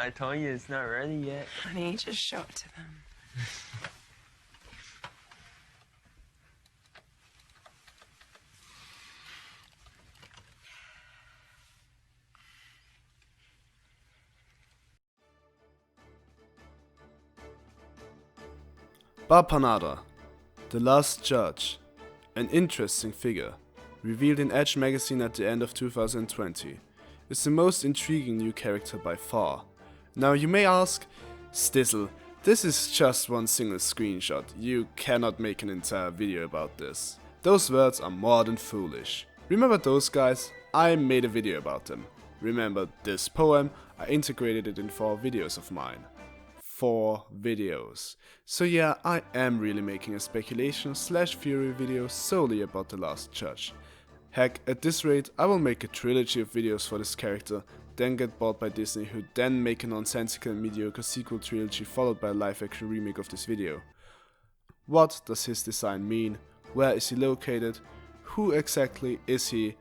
I told you it's not ready yet. Honey, just show it to them. Bapanada, the last judge, an interesting figure, revealed in Edge magazine at the end of 2020, is the most intriguing new character by far. Now you may ask, Stizzl, this is just one single screenshot, you cannot make an entire video about this. Those words are more than foolish. Remember those guys? I made a video about them. Remember this poem? I integrated it in 4 videos of mine. 4 videos. So yeah, I am really making a speculation / theory video solely about the last judge. Heck, at this rate I will make a trilogy of videos for this character, then get bought by Disney, who then make a nonsensical and mediocre sequel trilogy followed by a live action remake of this video. What does his design mean? Where is he located? Who exactly is he?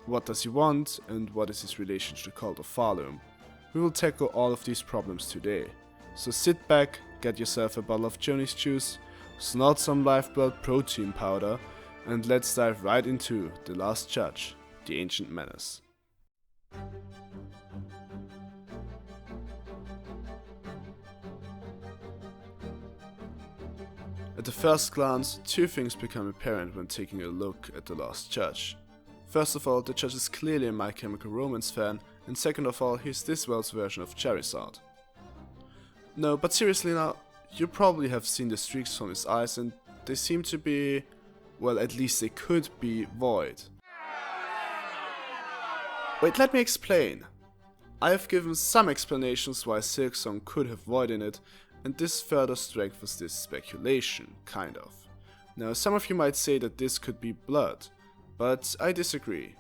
What does he want? And what is his relation to the cult of Falum? We will tackle all of these problems today. So sit back, get yourself a bottle of Johnny's juice, snort some lifeblood protein powder, and let's dive right into The Last Judge, the Ancient Menace. At the first glance, 2 things become apparent when taking a look at The Last Judge. First of all, the judge is clearly a My Chemical Romance fan, and second of all, he's Disney's version of Charizard. No, but seriously now, you probably have seen the streaks from his eyes and they seem to be, well, at least they could be void. Wait, let me explain. I have given some explanations why Silksong could have void in it, and this further strengthens this speculation, kind of. Now, some of you might say that this could be blood, but I disagree.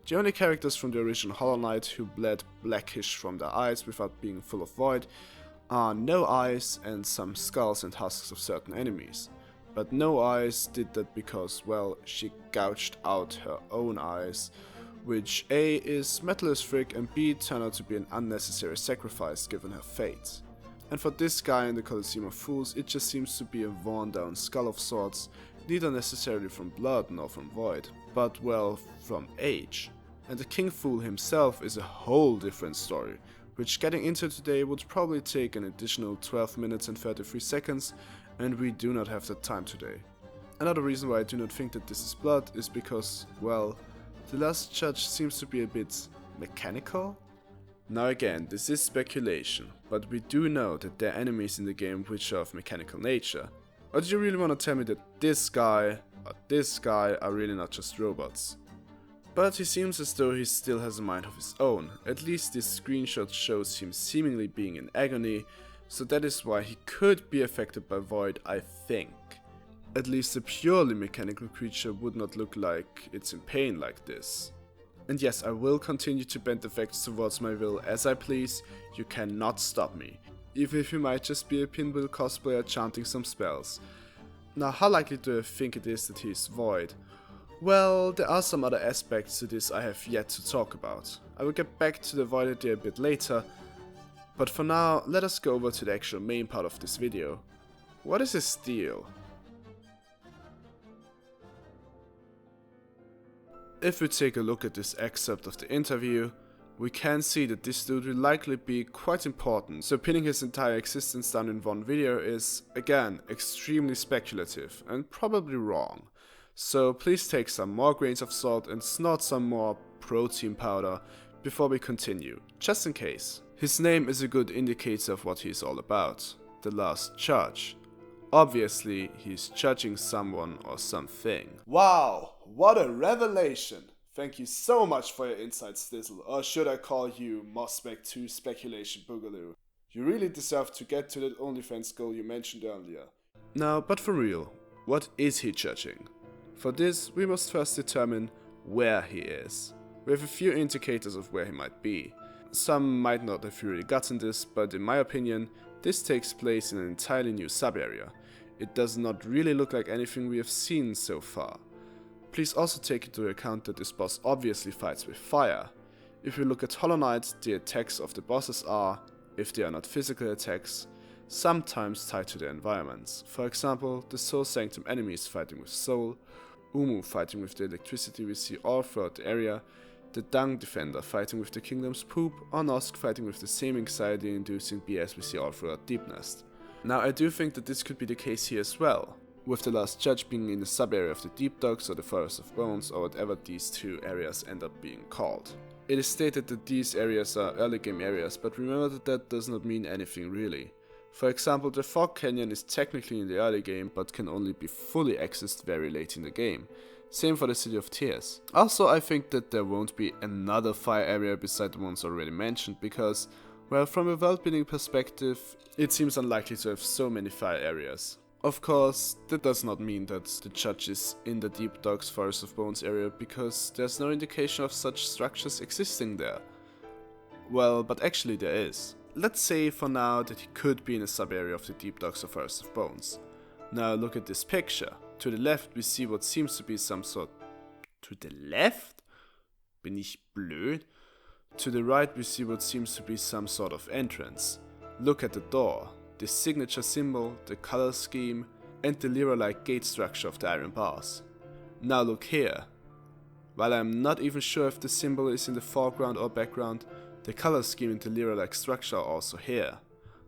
The only characters from the original Hollow Knight who bled blackish from their eyes without being full of void are No Eyes and some skulls and husks of certain enemies. But No Eyes did that because, well, she gouged out her own eyes, which A is metallic and B turned out to be an unnecessary sacrifice given her fate. And for this guy in the Coliseum of Fools, it just seems to be a worn down skull of sorts, neither necessarily from blood nor from void, but well, from age. And the King Fool himself is a whole different story, which getting into today would probably take an additional 12 minutes and 33 seconds, and we do not have that time today. Another reason why I do not think that this is blood is because, well, the last judge seems to be a bit mechanical? Now again, this is speculation, but we do know that there are enemies in the game which are of mechanical nature. Or do you really want to tell me that this guy or this guy are really not just robots? But he seems as though he still has a mind of his own, at least this screenshot shows him seemingly being in agony, so that is why he could be affected by void, I think. At least a purely mechanical creature would not look like it's in pain like this. And yes, I will continue to bend the facts towards my will as I please, you cannot stop me, even if you might just be a pinball cosplayer chanting some spells. Now, how likely do I think it is that he is void? Well, there are some other aspects to this I have yet to talk about. I will get back to the void idea a bit later, but for now, let us go over to the actual main part of this video. What is a steal? If we take a look at this excerpt of the interview, we can see that this dude will likely be quite important, so pinning his entire existence down in one video is, again, extremely speculative and probably wrong. So please take some more grains of salt and snort some more protein powder before we continue, just in case. His name is a good indicator of what he's all about, the last judge. Obviously, he's judging someone or something. Wow, what a revelation! Thank you so much for your insights, Stizzl, or should I call you Mospec2 Speculation Boogaloo. You really deserve to get to that OnlyFans goal you mentioned earlier. Now, but for real, what is he judging? For this, we must first determine where he is. We have a few indicators of where he might be. Some might not have really gotten this, but in my opinion, this takes place in an entirely new sub-area. It does not really look like anything we have seen so far. Please also take into account that this boss obviously fights with fire. If we look at Hollow Knight, the attacks of the bosses are, if they are not physical attacks, sometimes tied to their environments. For example, the Soul Sanctum enemies fighting with Soul, Umu fighting with the electricity we see all throughout the area, the Dung Defender fighting with the Kingdom's poop, or Nosk fighting with the same anxiety-inducing BS we see all throughout Deep Nest. Now I do think that this could be the case here as well, with the Last Judge being in the sub-area of the Deep Docks or the Forest of Bones or whatever these two areas end up being called. It is stated that these areas are early game areas, but remember that that does not mean anything really. For example, the Fog Canyon is technically in the early game, but can only be fully accessed very late in the game. Same for the City of Tears. Also, I think that there won't be another fire area beside the ones already mentioned, because, well, from a world building perspective, it seems unlikely to have so many fire areas. Of course, that does not mean that the Judge is in the Deep Docks Forest of Bones area, because there's no indication of such structures existing there. Well, but actually there is. Let's say for now that he could be in a sub-area of the Deep Docks or Forest of Bones. Now look at this picture. To the left we see what seems to be some sort... To the left? Bin ich blöd? To the right we see what seems to be some sort of entrance. Look at the door, the signature symbol, the color scheme, and the Lyra-like gate structure of the iron bars. Now look here. While I'm not even sure if the symbol is in the foreground or background, the color scheme and the Lyra-like structure are also here.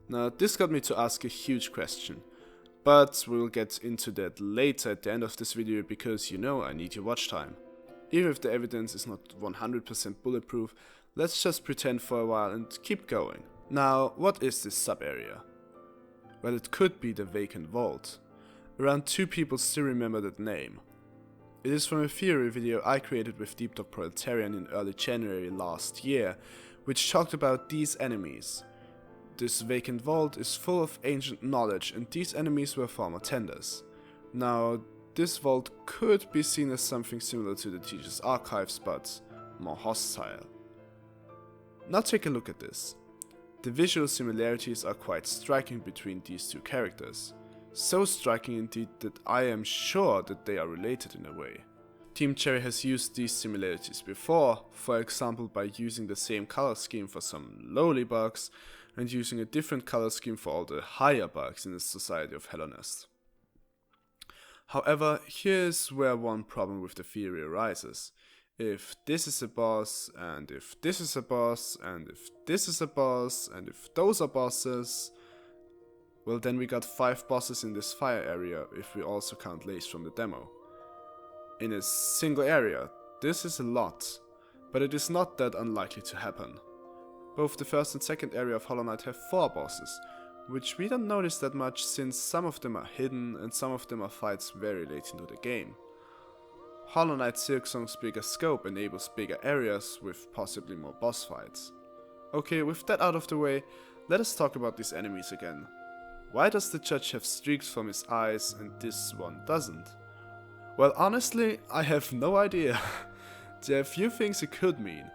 Now this got me to ask a huge question, but we'll get into that later at the end of this video because you know I need your watch time. Even if the evidence is not 100% bulletproof, let's just pretend for a while and keep going. Now, what is this sub-area? Well, it could be the Vacant Vault. Around 2 people still remember that name. It is from a theory video I created with Deep Dog Proletarian in early January last year, which talked about these enemies. This Vacant Vault is full of ancient knowledge and these enemies were former tenders. Now, this vault could be seen as something similar to the Teacher's Archives, but more hostile. Now take a look at this. The visual similarities are quite striking between these two characters. So striking indeed that I am sure that they are related in a way. Team Cherry has used these similarities before, for example by using the same color scheme for some lowly bugs and using a different color scheme for all the higher bugs in the Society of Hellonest. However, here's where one problem with the theory arises. If this is a boss, and if this is a boss, and if this is a boss, and if those are bosses, well then we got 5 bosses in this fire area if we also count Lace from the demo. In a single area, this is a lot, but it is not that unlikely to happen. Both the first and second area of Hollow Knight have 4 bosses, which we don't notice that much since some of them are hidden and some of them are fights very late into the game. Hollow Knight Silksong's bigger scope enables bigger areas with possibly more boss fights. Okay, with that out of the way, let us talk about these enemies again. Why does the Judge have streaks from his eyes and this one doesn't? Well, honestly, I have no idea. There are a few things it could mean.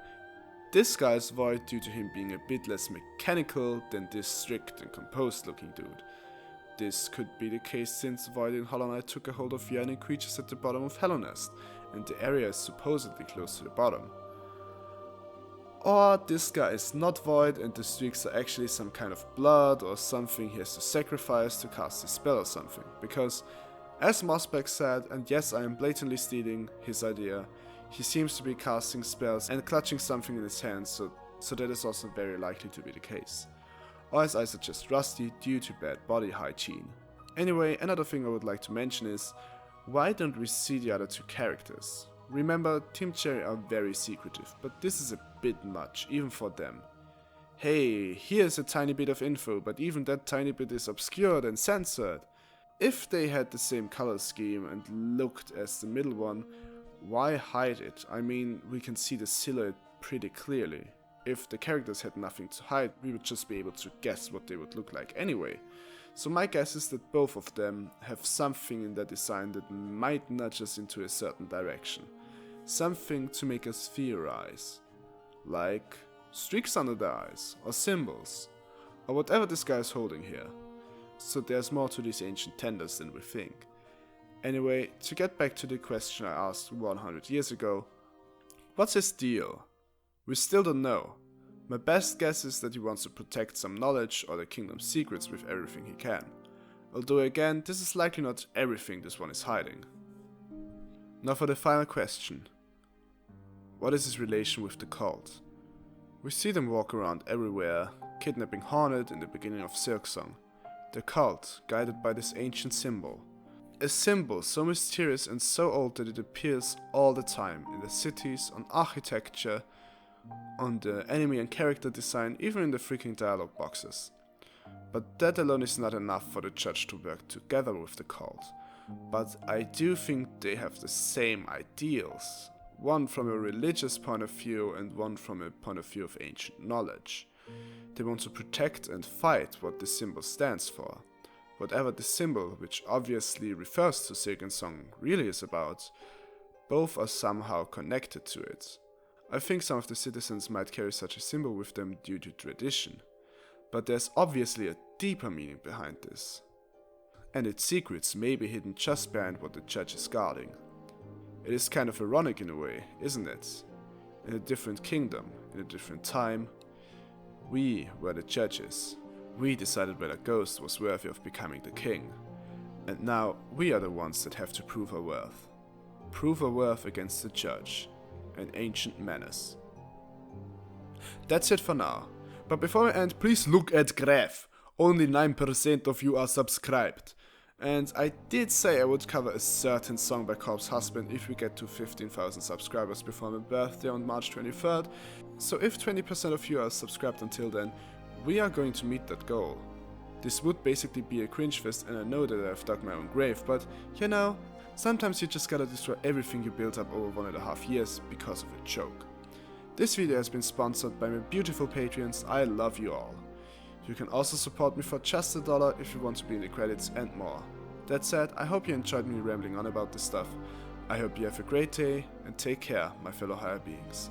This guy is void due to him being a bit less mechanical than this strict and composed looking dude. This could be the case since Void in Hollow Knight took a hold of yearning creatures at the bottom of Hellonest, and the area is supposedly close to the bottom. Or this guy is not Void and the streaks are actually some kind of blood or something he has to sacrifice to cast his spell or something, because as Mossback said, and yes I am blatantly stealing his idea, he seems to be casting spells and clutching something in his hands, so that is also very likely to be the case. Or as I suggest Rusty, due to bad body hygiene. Anyway, another thing I would like to mention is, why don't we see the other 2 characters? Remember, Team Cherry are very secretive, but this is a bit much, even for them. Hey, here's a tiny bit of info, but even that tiny bit is obscured and censored. If they had the same color scheme and looked as the middle one, why hide it? I mean, we can see the silhouette pretty clearly. If the characters had nothing to hide, we would just be able to guess what they would look like anyway. So my guess is that both of them have something in their design that might nudge us into a certain direction. Something to make us theorize. Like streaks under their eyes, or symbols, or whatever this guy is holding here. So there's more to these ancient tenders than we think. Anyway, to get back to the question I asked 100 years ago, what's his deal? We still don't know. My best guess is that he wants to protect some knowledge or the kingdom's secrets with everything he can. Although again, this is likely not everything this one is hiding. Now for the final question. What is his relation with the cult? We see them walk around everywhere, kidnapping Hornet in the beginning of Silksong. The cult, guided by this ancient symbol. A symbol so mysterious and so old that it appears all the time in the cities, on architecture, on the enemy and character design, even in the freaking dialogue boxes. But that alone is not enough for the church to work together with the cult. But I do think they have the same ideals. One from a religious point of view and one from a point of view of ancient knowledge. They want to protect and fight what the symbol stands for. Whatever the symbol, which obviously refers to Silksong, really is about, both are somehow connected to it. I think some of the citizens might carry such a symbol with them due to tradition. But there's obviously a deeper meaning behind this. And its secrets may be hidden just behind what the church is guarding. It is kind of ironic in a way, isn't it? In a different kingdom, in a different time, we were the judges. We decided whether Ghost was worthy of becoming the king. And now we are the ones that have to prove our worth. Prove our worth against the church, an ancient menace. That's it for now. But before I end, please look at Graph. Only 9% of you are subscribed. And I did say I would cover a certain song by Corpse Husband if we get to 15,000 subscribers before my birthday on March 23rd. So if 20% of you are subscribed until then, we are going to meet that goal. This would basically be a cringe fest, and I know that I've dug my own grave, but you know, sometimes you just gotta destroy everything you built up over 1.5 years because of a joke. This video has been sponsored by my beautiful Patreons. I love you all. You can also support me for just $1 if you want to be in the credits and more. That said, I hope you enjoyed me rambling on about this stuff. I hope you have a great day and take care, my fellow higher beings.